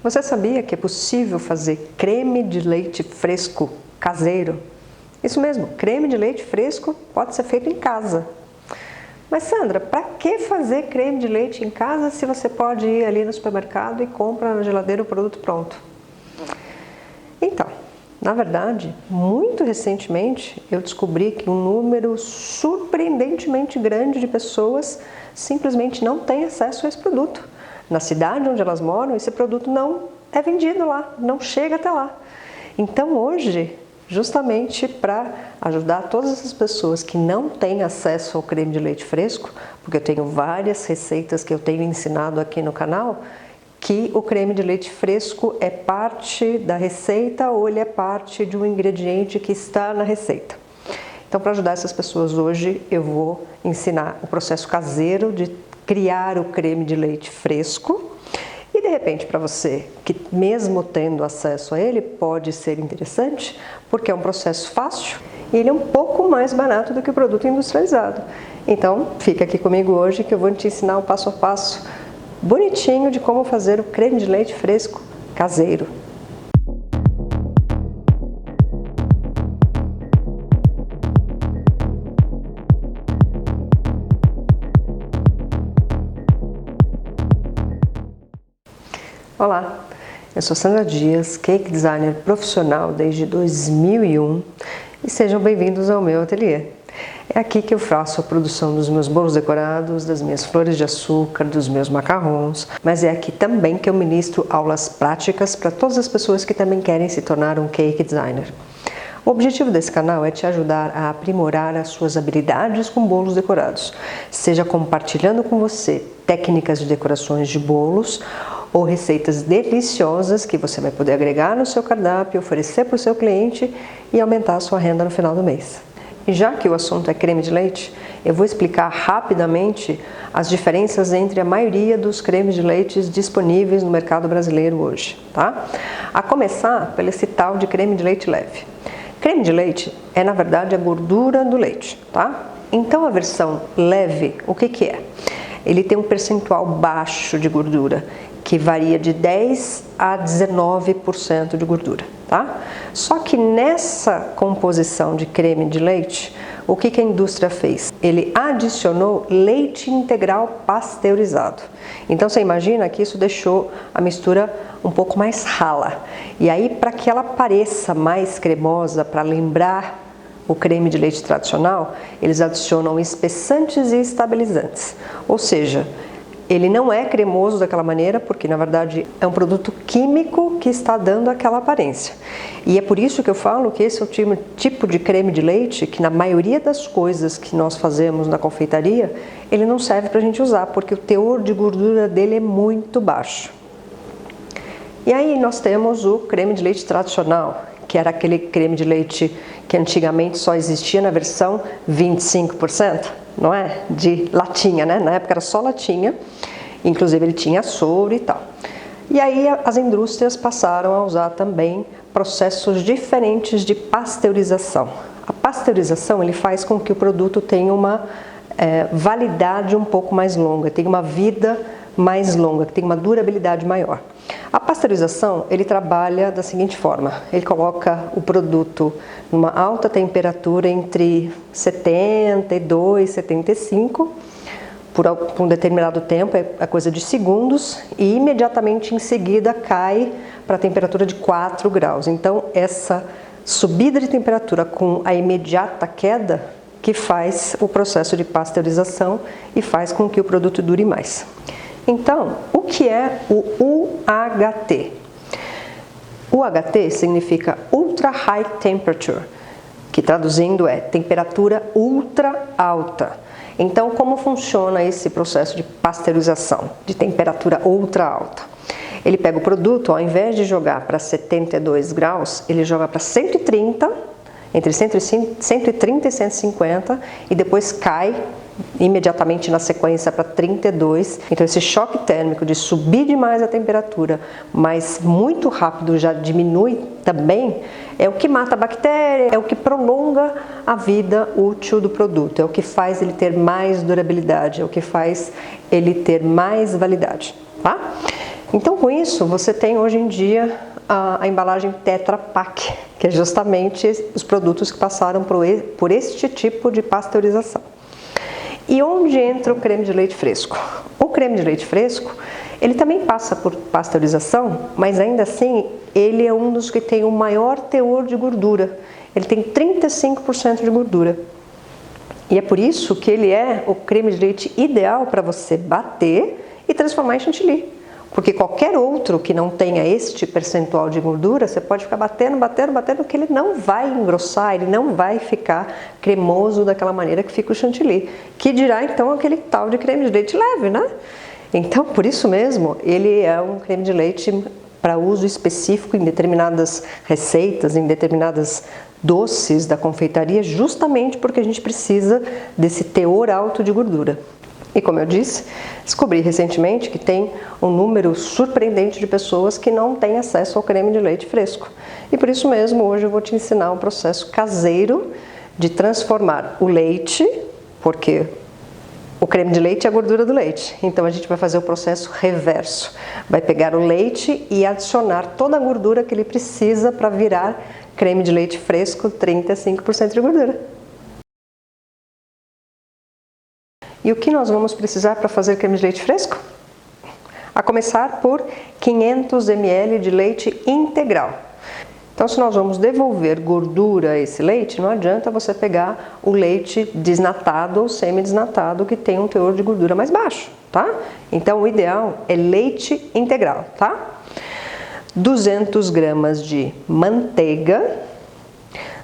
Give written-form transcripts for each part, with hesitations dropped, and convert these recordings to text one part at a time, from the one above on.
Você sabia que é possível fazer creme de leite fresco caseiro? Isso mesmo, creme de leite fresco pode ser feito em casa. Mas Sandra, para que fazer creme de leite em casa se você pode ir ali no supermercado e compra na geladeira o produto pronto? Então, na verdade, muito recentemente eu descobri que um número surpreendentemente grande de pessoas simplesmente não tem acesso a esse produto. Na cidade onde elas moram, esse produto não é vendido lá, não chega até lá. Então hoje, justamente para ajudar todas essas pessoas que não têm acesso ao creme de leite fresco, porque eu tenho várias receitas que eu tenho ensinado aqui no canal, que o creme de leite fresco é parte da receita ou ele é parte de um ingrediente que está na receita. Então, para ajudar essas pessoas hoje, eu vou ensinar o processo caseiro de criar o creme de leite fresco. E de repente, para você que mesmo tendo acesso a ele, pode ser interessante, porque é um processo fácil e ele é um pouco mais barato do que o produto industrializado. Então, fica aqui comigo hoje que eu vou te ensinar o passo a passo bonitinho de como fazer o creme de leite fresco caseiro. Olá, eu sou Sandra Dias, cake designer profissional desde 2001 e sejam bem-vindos ao meu ateliê. É aqui que eu faço a produção dos meus bolos decorados, das minhas flores de açúcar, dos meus macarrons, mas é aqui também que eu ministro aulas práticas para todas as pessoas que também querem se tornar um cake designer. O objetivo desse canal é te ajudar a aprimorar as suas habilidades com bolos decorados, seja compartilhando com você técnicas de decorações de bolos ou receitas deliciosas que você vai poder agregar no seu cardápio, oferecer para o seu cliente e aumentar a sua renda no final do mês. E já que o assunto é creme de leite, eu vou explicar rapidamente as diferenças entre a maioria dos cremes de leite disponíveis no mercado brasileiro hoje, tá? A começar pelo esse tal de creme de leite leve. Creme de leite é, na verdade, a gordura do leite, tá? Então, a versão leve, o que é? Ele tem um percentual baixo de gordura, que varia de 10 a 19% de gordura, tá? Só que nessa composição de creme de leite, o que a indústria fez? Ele adicionou leite integral pasteurizado. Então você imagina que isso deixou a mistura um pouco mais rala. E aí, para que ela pareça mais cremosa, para lembrar o creme de leite tradicional, eles adicionam espessantes e estabilizantes. Ou seja, ele não é cremoso daquela maneira, porque na verdade é um produto químico que está dando aquela aparência. E é por isso que eu falo que esse é o tipo de creme de leite que na maioria das coisas que nós fazemos na confeitaria, ele não serve para a gente usar, porque o teor de gordura dele é muito baixo. E aí nós temos o creme de leite tradicional, que era aquele creme de leite que antigamente só existia na versão 25%, não é? De latinha, né? Na época era só latinha, inclusive ele tinha soro e tal. E aí as indústrias passaram a usar também processos diferentes de pasteurização. A pasteurização ele faz com que o produto tenha uma validade um pouco mais longa, tenha uma vida mais longa, que tem uma durabilidade maior. A pasteurização, ele trabalha da seguinte forma, ele coloca o produto numa alta temperatura entre 72 e 75 por um determinado tempo, é coisa de segundos, e imediatamente em seguida cai para a temperatura de 4 graus. Então, essa subida de temperatura com a imediata queda que faz o processo de pasteurização e faz com que o produto dure mais. Então, o que é o UHT? UHT significa Ultra High Temperature, que traduzindo é temperatura ultra alta. Então, como funciona esse processo de pasteurização, de temperatura ultra alta? Ele pega o produto, ao invés de jogar para 72 graus, ele joga para 130, entre 130 e 150, e depois cai imediatamente na sequência para 32. Então esse choque térmico de subir demais a temperatura, mas muito rápido já diminui também, é o que mata a bactéria, é o que prolonga a vida útil do produto, é o que faz ele ter mais durabilidade, é o que faz ele ter mais validade, tá? Então, com isso, você tem hoje em dia a embalagem Tetra Pak, que é justamente os produtos que passaram por este tipo de pasteurização. E onde entra o creme de leite fresco? O creme de leite fresco, ele também passa por pasteurização, mas ainda assim, ele é um dos que tem o maior teor de gordura. Ele tem 35% de gordura. E é por isso que ele é o creme de leite ideal para você bater e transformar em chantilly. Porque qualquer outro que não tenha este percentual de gordura, você pode ficar batendo, que ele não vai engrossar, ele não vai ficar cremoso daquela maneira que fica o chantilly. Que dirá então aquele tal de creme de leite leve, né? Então, por isso mesmo, ele é um creme de leite para uso específico em determinadas receitas, em determinadas doces da confeitaria, justamente porque a gente precisa desse teor alto de gordura. E como eu disse, descobri recentemente que tem um número surpreendente de pessoas que não têm acesso ao creme de leite fresco. E por isso mesmo, hoje eu vou te ensinar um processo caseiro de transformar o leite, porque o creme de leite é a gordura do leite. Então a gente vai fazer o processo reverso. Vai pegar o leite e adicionar toda a gordura que ele precisa para virar creme de leite fresco, 35% de gordura. E o que nós vamos precisar para fazer creme de leite fresco? A começar por 500 ml de leite integral. Então, se nós vamos devolver gordura a esse leite, não adianta você pegar o leite desnatado ou semi-desnatado que tem um teor de gordura mais baixo, tá? Então, o ideal é leite integral, tá? 200 gramas de manteiga,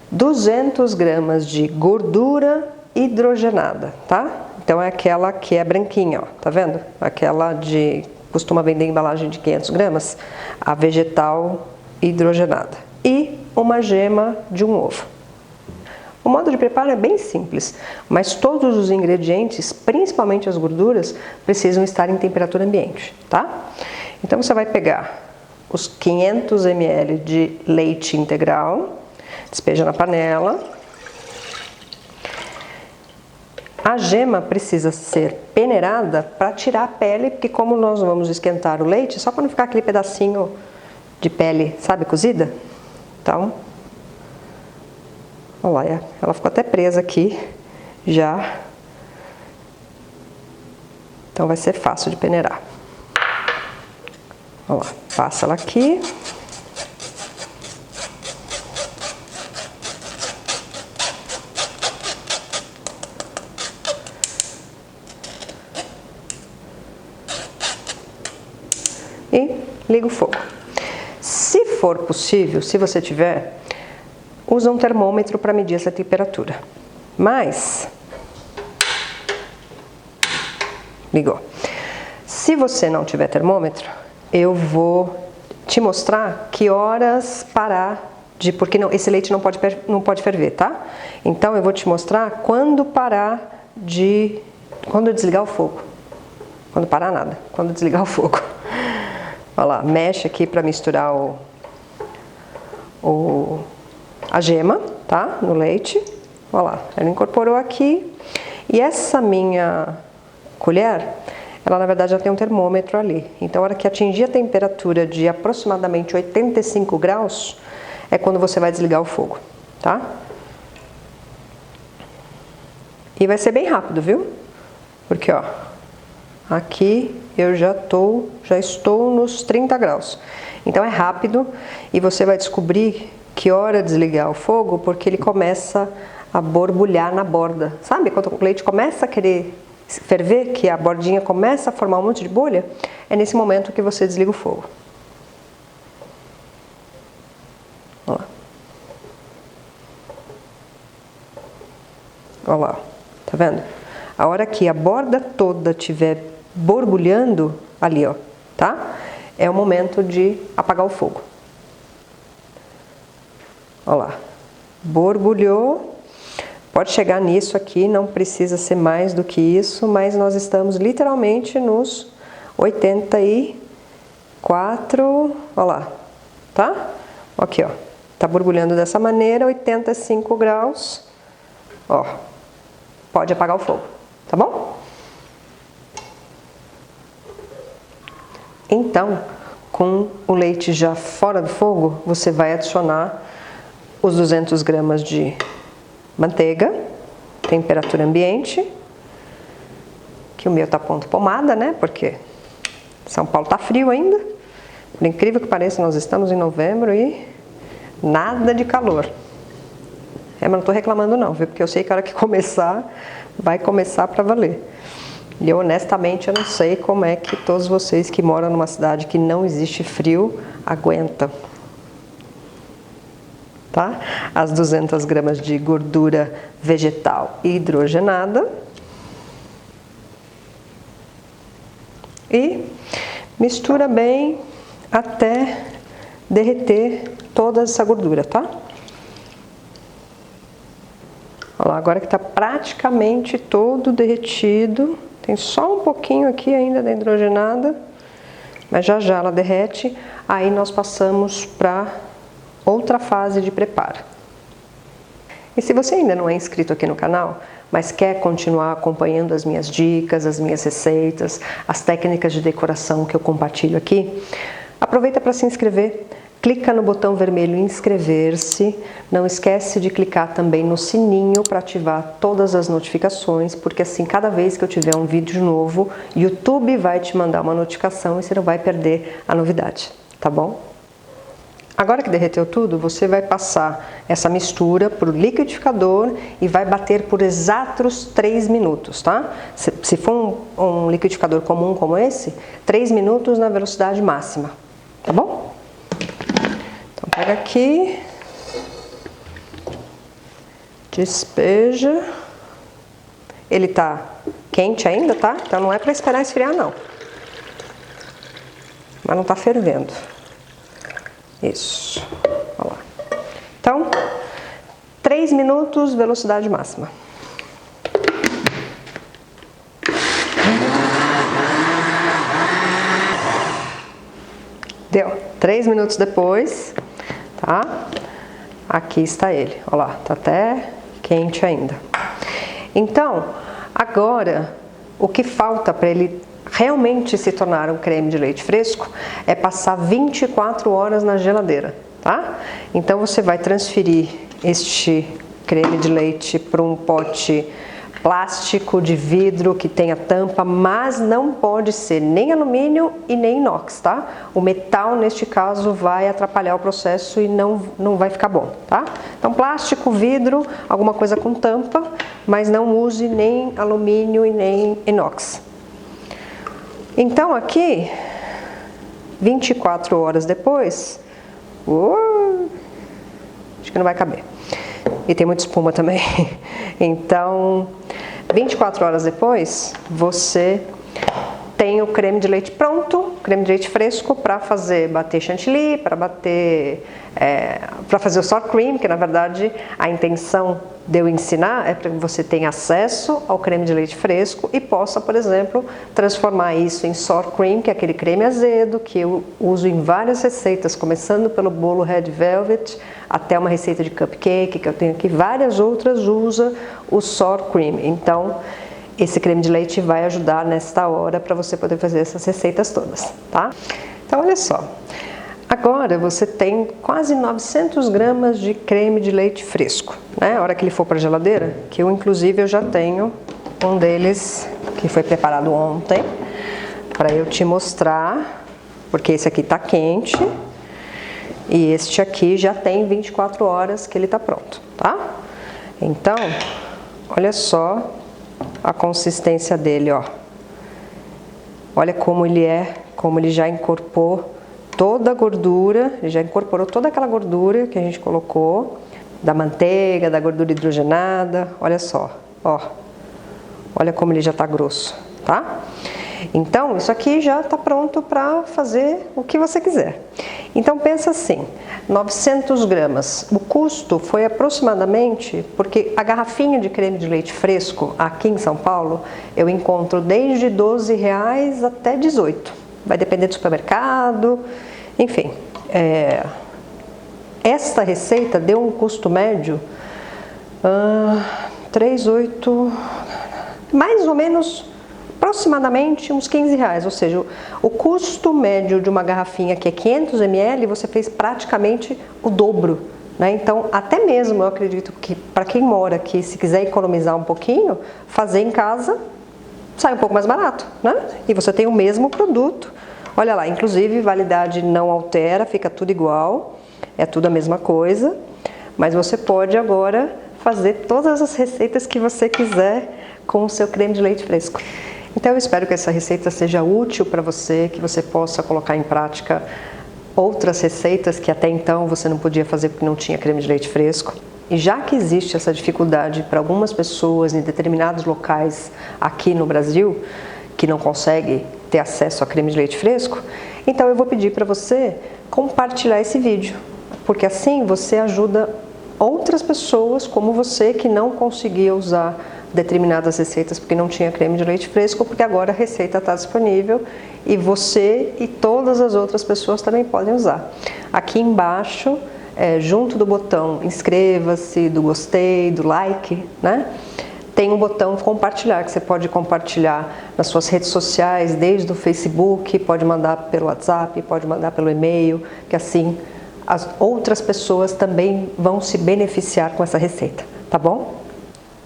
200 gramas de gordura hidrogenada, tá? Então é aquela que é branquinha, ó, tá vendo? Aquela de, costuma vender embalagem de 500 gramas, a vegetal hidrogenada. E uma gema de um ovo. O modo de preparo é bem simples, mas todos os ingredientes, principalmente as gorduras, precisam estar em temperatura ambiente, tá? Então você vai pegar os 500 ml de leite integral, despeja na panela. A gema precisa ser peneirada para tirar a pele, porque como nós vamos esquentar o leite, só para não ficar aquele pedacinho de pele, sabe, cozida? Então, olha lá, ela ficou até presa aqui, já. Então vai ser fácil de peneirar. Olha lá, passa ela aqui. E liga o fogo. Se for possível, se você tiver, usa um termômetro para medir essa temperatura. Mas, ligou. Se você não tiver termômetro, eu vou te mostrar que horas parar de, porque não, esse leite não pode ferver, tá? Então eu vou te mostrar quando parar de, quando desligar o fogo. Quando parar nada, quando desligar o fogo. Olha lá, mexe aqui para misturar a gema, tá? No leite. Olha lá, ela incorporou aqui. E essa minha colher, ela na verdade já tem um termômetro ali. Então, a hora que atingir a temperatura de aproximadamente 85 graus, é quando você vai desligar o fogo, tá? E vai ser bem rápido, viu? Porque, ó, aqui eu já estou nos 30 graus. Então é rápido e você vai descobrir que hora desligar o fogo, porque ele começa a borbulhar na borda. Sabe quando o leite começa a querer ferver, que a bordinha começa a formar um monte de bolha? É nesse momento que você desliga o fogo. Olha lá. Olha lá, tá vendo? A hora que a borda toda estiver borbulhando, ali ó, tá? É o momento de apagar o fogo. Olha lá, borbulhou, pode chegar nisso aqui, não precisa ser mais do que isso, mas nós estamos literalmente nos 84, olha lá, tá? Aqui ó, tá borbulhando dessa maneira, 85 graus, ó, pode apagar o fogo, tá bom? Então, com o leite já fora do fogo, você vai adicionar os 200 gramas de manteiga, temperatura ambiente, que o meu tá ponto pomada, né? Porque São Paulo tá frio ainda. Por incrível que pareça, nós estamos em novembro e nada de calor. Mas não tô reclamando não, viu? Porque eu sei que a hora que começar, vai começar para valer. E eu, honestamente, eu não sei como é que todos vocês que moram numa cidade que não existe frio, aguentam. Tá? As 200 gramas de gordura vegetal hidrogenada. E mistura bem até derreter toda essa gordura, tá? Olha lá, agora que está praticamente todo derretido, tem só um pouquinho aqui ainda da hidrogenada, mas já já ela derrete, aí nós passamos para outra fase de preparo. E se você ainda não é inscrito aqui no canal, mas quer continuar acompanhando as minhas dicas, as minhas receitas, as técnicas de decoração que eu compartilho aqui, aproveita para se inscrever, clica no botão vermelho inscrever-se, não esquece de clicar também no sininho para ativar todas as notificações, porque assim cada vez que eu tiver um vídeo novo, YouTube vai te mandar uma notificação e você não vai perder a novidade, tá bom? Agora que derreteu tudo, você vai passar essa mistura para o liquidificador e vai bater por exatos 3 minutos, tá? Se for um liquidificador comum como esse, 3 minutos na velocidade máxima, tá bom? Então pega aqui, despeja. Ele tá quente ainda, tá? Então não é para esperar esfriar não. Mas não tá fervendo. Isso, olha lá. Então, 3 minutos, velocidade máxima. Deu. 3 minutos depois, tá? Aqui está ele, olha lá, tá até quente ainda. Então, agora, o que falta para ele realmente se tornar um creme de leite fresco é passar 24 horas na geladeira, tá? Então você vai transferir este creme de leite para um pote plástico de vidro que tenha tampa, mas não pode ser nem alumínio e nem inox, tá? O metal neste caso vai atrapalhar o processo e não vai ficar bom, tá? Então plástico, vidro, alguma coisa com tampa, mas não use nem alumínio e nem inox. Então aqui, 24 horas depois, acho que não vai caber. E tem muita espuma também. Então, 24 horas depois, você tem o creme de leite pronto, creme de leite fresco para fazer bater chantilly, para fazer o sour cream, que na verdade a intenção de eu ensinar é para que você tenha acesso ao creme de leite fresco e possa, por exemplo, transformar isso em sour cream, que é aquele creme azedo que eu uso em várias receitas, começando pelo bolo Red Velvet até uma receita de cupcake que eu tenho aqui, várias outras usa o sour cream. Então, esse creme de leite vai ajudar nesta hora para você poder fazer essas receitas todas, tá? Então, olha só. Agora você tem quase 900 gramas de creme de leite fresco, né? A hora que ele for para a geladeira, que eu inclusive eu já tenho um deles que foi preparado ontem, para eu te mostrar, porque esse aqui tá quente e este aqui já tem 24 horas que ele tá pronto, tá? Então, olha só a consistência dele, ó. Olha como ele é, como ele já incorporou toda a gordura, ele já incorporou toda aquela gordura que a gente colocou, da manteiga, da gordura hidrogenada, olha só, ó. Olha como ele já tá grosso, tá? Então, isso aqui já tá pronto para fazer o que você quiser. Então, pensa assim, 900 gramas, o custo foi aproximadamente, porque a garrafinha de creme de leite fresco aqui em São Paulo, eu encontro desde R$12 até R$18. Vai depender do supermercado, enfim. Esta receita deu um custo médio, 3,8, mais ou menos aproximadamente uns R$15, ou seja, o custo médio de uma garrafinha que é 500 ml, você fez praticamente o dobro, né? Então, até mesmo eu acredito que para quem mora aqui, se quiser economizar um pouquinho, fazer em casa sai um pouco mais barato, né? E você tem o mesmo produto. Olha lá, inclusive validade não altera, fica tudo igual, é tudo a mesma coisa, mas você pode agora fazer todas as receitas que você quiser com o seu creme de leite fresco. Então eu espero que essa receita seja útil para você, que você possa colocar em prática outras receitas que até então você não podia fazer porque não tinha creme de leite fresco. E já que existe essa dificuldade para algumas pessoas em determinados locais aqui no Brasil, que não conseguem ter acesso a creme de leite fresco, então eu vou pedir para você compartilhar esse vídeo, porque assim você ajuda outras pessoas como você que não conseguia usar determinadas receitas porque não tinha creme de leite fresco, porque agora a receita está disponível e você e todas as outras pessoas também podem usar. Aqui embaixo, junto do botão inscreva-se, do gostei, do like, né? Tem um botão compartilhar, que você pode compartilhar nas suas redes sociais, desde o Facebook, pode mandar pelo WhatsApp, pode mandar pelo e-mail, que assim as outras pessoas também vão se beneficiar com essa receita, tá bom?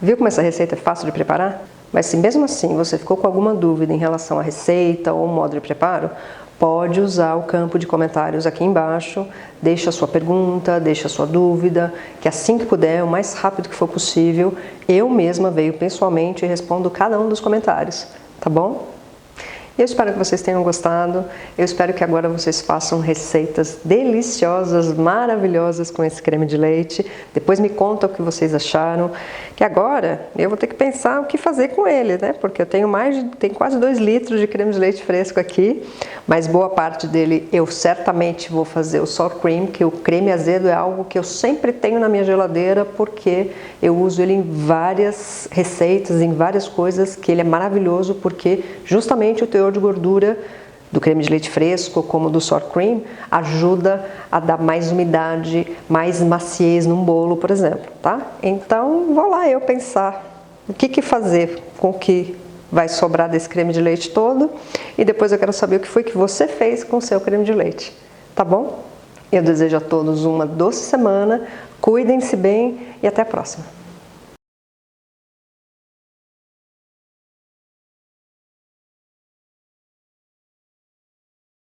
Viu como essa receita é fácil de preparar? Mas se mesmo assim você ficou com alguma dúvida em relação à receita ou modo de preparo, pode usar o campo de comentários aqui embaixo, deixa a sua pergunta, deixa a sua dúvida, que assim que puder, o mais rápido que for possível, eu mesma venho pessoalmente e respondo cada um dos comentários, tá bom? Eu espero que vocês tenham gostado, eu espero que agora vocês façam receitas deliciosas, maravilhosas com esse creme de leite. Depois me conta o que vocês acharam, que agora eu vou ter que pensar o que fazer com ele, né? Porque eu tenho quase 2 litros de creme de leite fresco aqui, mas boa parte dele eu certamente vou fazer o sour cream, que o creme azedo é algo que eu sempre tenho na minha geladeira, porque eu uso ele em várias receitas, em várias coisas, que ele é maravilhoso, porque justamente o teor de gordura do creme de leite fresco, como do sour cream, ajuda a dar mais umidade, mais maciez num bolo, por exemplo, tá? Então, vou lá eu pensar o que fazer com o que vai sobrar desse creme de leite todo, e depois eu quero saber o que foi que você fez com o seu creme de leite, tá bom? Eu desejo a todos uma doce semana, cuidem-se bem e até a próxima.